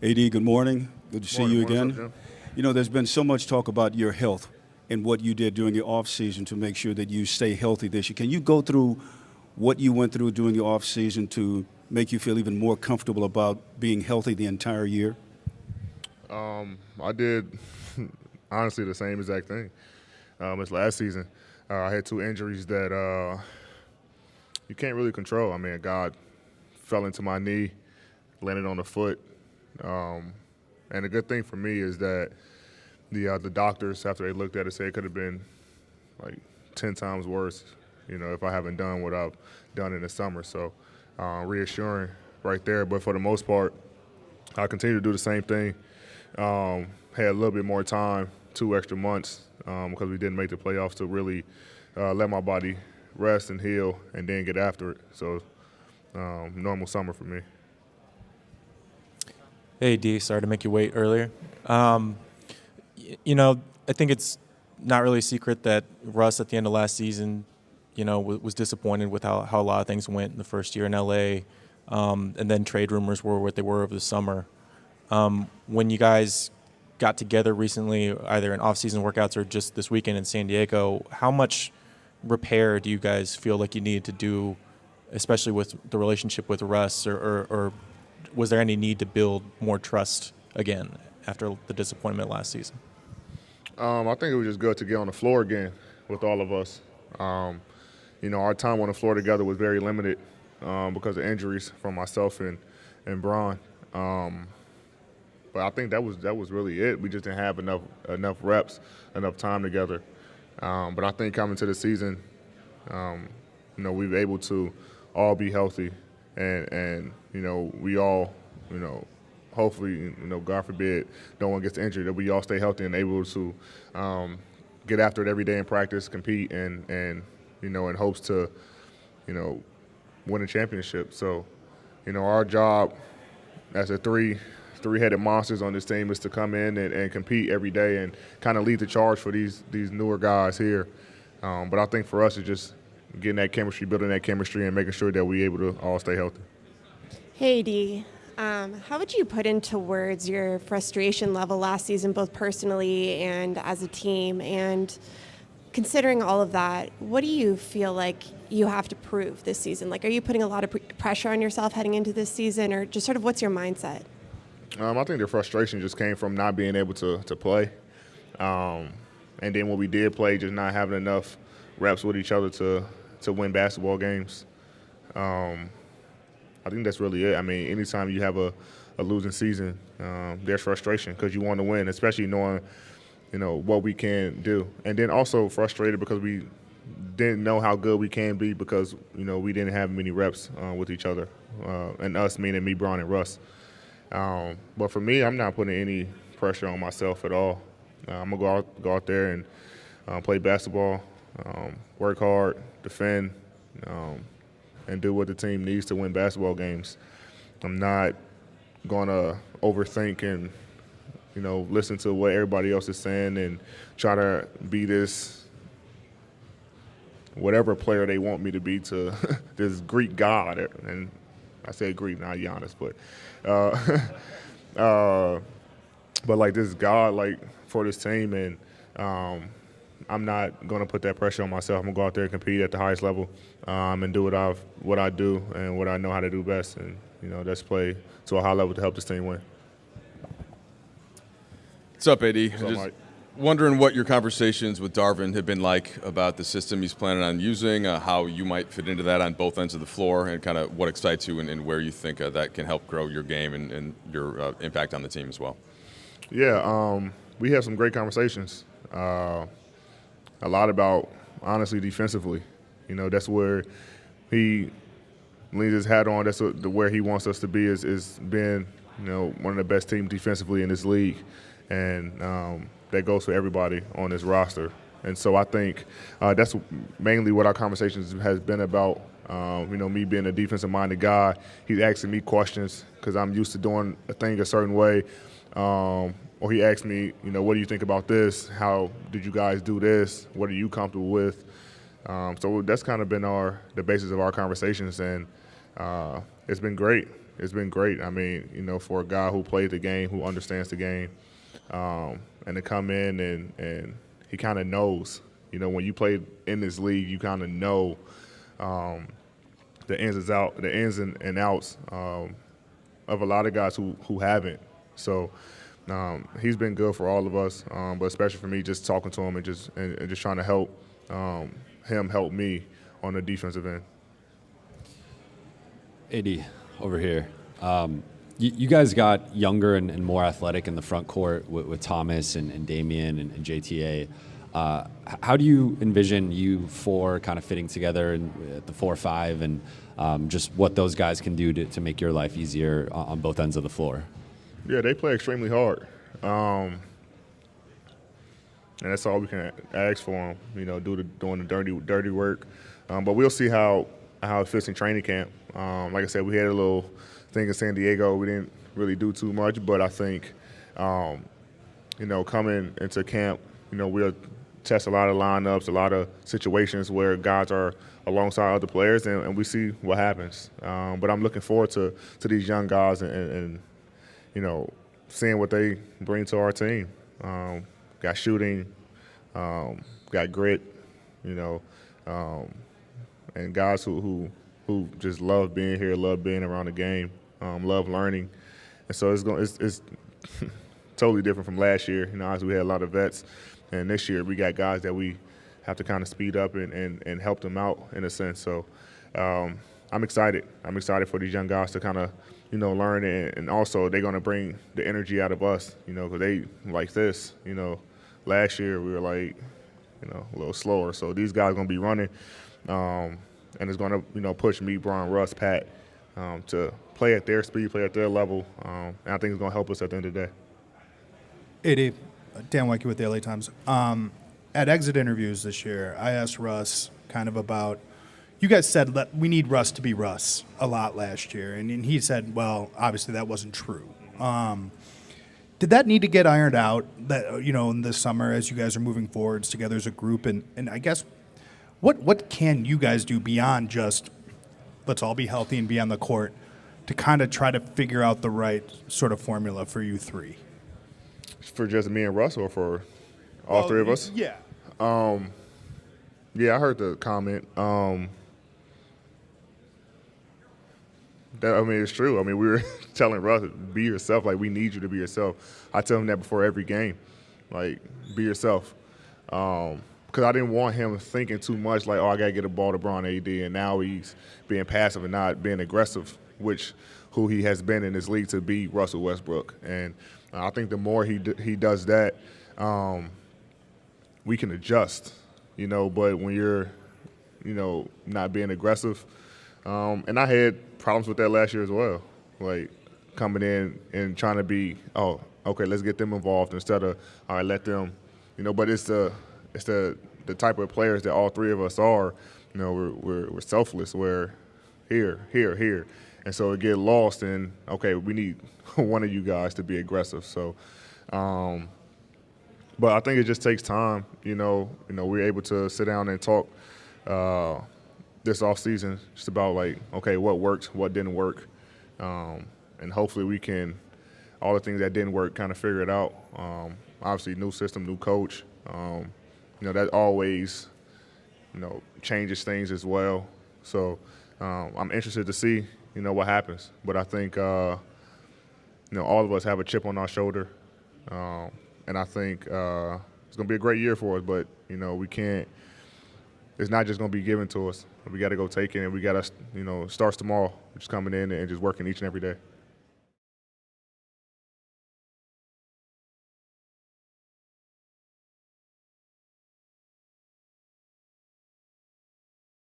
AD, good morning. Good to see Morning. you What's up, again. Jim? You know, there's been so much talk about your health and what you did during your off season to make sure that you stay healthy this year. Can you go through what you went through during your off season to make you feel even more comfortable about being healthy the entire year? I did honestly the same exact thing as last season. I had two injuries that you can't really control. I mean, God fell into my knee, landed on the foot. And the good thing for me is that the doctors, after they looked at it, said it could have been like 10 times worse, if I haven't done what I've done in the summer. So reassuring right there. But for the most part, I continue to do the same thing. Had a little bit more time, 2 extra months, because we didn't make the playoffs to really let my body rest and heal and then get after it. So normal summer for me. Hey, D, sorry to make you wait earlier. I think it's not really a secret that Russ at the end of last season, was disappointed with how a lot of things went in the first year in LA. And then trade rumors were what they were over the summer. When you guys got together recently, either in off-season workouts or just this weekend in San Diego, how much repair do you guys feel like you needed to do, especially with the relationship with Russ, or was there any need to build more trust again after the disappointment last season? I think it was just good to get on the floor again with all of us. Our time on the floor together was very limited because of injuries from myself and Bron. But I think that was really it. We just didn't have enough reps, enough time together. But I think coming to the season, we were able to all be healthy, and we all, hopefully, God forbid, no one gets injured, that we all stay healthy and able to get after it every day in practice, compete, and in hopes to, win a championship. So, our job as a three-headed monsters on this team is to come in and compete every day and kind of lead the charge for these newer guys here. But I think for us, it's just getting that chemistry, building that chemistry, and making sure that we're able to all stay healthy. Hey, D. How would you put into words your frustration level last season, both personally and as a team? And considering all of that, what do you feel like you have to prove this season? Like, are you putting a lot of pressure on yourself heading into this season, or just sort of what's your mindset? I think the frustration just came from not being able to play. And then when we did play, just not having enough reps with each other to win basketball games. I think that's really it. I mean, anytime you have a losing season, there's frustration because you want to win, especially knowing, what we can do. And then also frustrated because we didn't know how good we can be because, we didn't have many reps with each other. And us, meaning me, Bron, and Russ. But for me, I'm not putting any pressure on myself at all. I'm going to go out there and play basketball, work hard, defend, and do what the team needs to win basketball games. I'm not going to overthink and, listen to what everybody else is saying and try to be this whatever player they want me to be to this Greek god. And I say Greek, not Giannis, but like this god, like for this team, and I'm not going to put that pressure on myself. I'm going to go out there and compete at the highest level and do what I do and what I know how to do best, and that's play to a high level to help this team win. What's up, AD? What's up, Just Mike? wondering what your conversations with Darvin have been like about the system he's planning on using, how you might fit into that on both ends of the floor, and kind of what excites you and where you think that can help grow your game and your impact on the team as well. Yeah, we had some great conversations. A lot about, honestly, defensively. That's where he leans his hat on. That's where he wants us to be is being, one of the best teams defensively in this league. And that goes for everybody on this roster. And so I think that's mainly what our conversations has been about. Me being a defensive-minded guy, he's asking me questions because I'm used to doing a thing a certain way. Or he asked me, what do you think about this? How did you guys do this? What are you comfortable with? So that's kind of been the basis of our conversations, and it's been great. great. I mean, you know, for a guy who played the game, who understands the game, and to come in and he kind of knows. You know, when you play in this league, you kind of know the ins and outs of a lot of guys who haven't. So he's been good for all of us, but especially for me, just talking to him and just trying to help him help me on the defensive end. AD, over here. You guys got younger and more athletic in the front court with Thomas and Damian and JTA. How do you envision you four kind of fitting together at the 4-5 and just what those guys can do to make your life easier on both ends of the floor? Yeah, they play extremely hard. And that's all we can ask for them, you know, doing the dirty work. But we'll see how it fits in training camp. Like I said, we had a little thing in San Diego. We didn't really do too much, but I think, you know, coming into camp, you know, we'll test a lot of lineups, a lot of situations where guys are alongside other players, and we see what happens. But I'm looking forward to these young guys and you know, seeing what they bring to our team. Got shooting, got grit, you know, and guys who just love being here, love being around the game, love learning, and so it's totally different from last year. You know, as we had a lot of vets, and this year we got guys that we have to kind of speed up and help them out in a sense. So I'm excited. I'm excited for these young guys to kind of, you know, learn, and also they're going to bring the energy out of us, you know, because they like this. You know, last year we were like, you know, a little slower. So these guys are going to be running, and it's going to, you know, push me, Bron, Russ, Pat, to play at their speed, play at their level, and I think it's going to help us at the end of the day. AD, Dan Wecke with the LA Times. At exit interviews this year, I asked Russ kind of about, you guys said that we need Russ to be Russ a lot last year, and he said, well, obviously that wasn't true. Did that need to get ironed out, that, you know, in this summer as you guys are moving forwards together as a group? And I guess, what can you guys do beyond just let's all be healthy and be on the court to kind of try to figure out the right sort of formula for you three? For just me and Russ, or for all three of us? Yeah. Yeah, I heard the comment. I mean, it's true. I mean, we were telling Russ, be yourself. Like, we need you to be yourself. I tell him that before every game. Like, be yourself. Because I didn't want him thinking too much like, oh, I got to get a ball to Bron AD, and now he's being passive and not being aggressive, who he has been in this league to be Russell Westbrook. And I think the more he does that, we can adjust, you know. But when you're, you know, not being aggressive, and I had problems with that last year as well, like coming in and trying to be, oh, okay, let's get them involved instead of, all right, let them, you know. But it's the type of players that all three of us are. You know, we're selfless. We're here, and so it get lost in, okay, we need one of you guys to be aggressive. So, but I think it just takes time. You know, we're able to sit down and talk this off season just about, like, okay, what worked, what didn't work, and hopefully we can, all the things that didn't work, kind of figure it out. Obviously, new system, new coach. You know, that always, you know, changes things as well. So I'm interested to see, you know, what happens. But I think, you know, all of us have a chip on our shoulder. And I think it's going to be a great year for us. But, you know, we can't – it's not just going to be given to us. We got to go take it, and we got to, you know, starts tomorrow, just coming in and just working each and every day.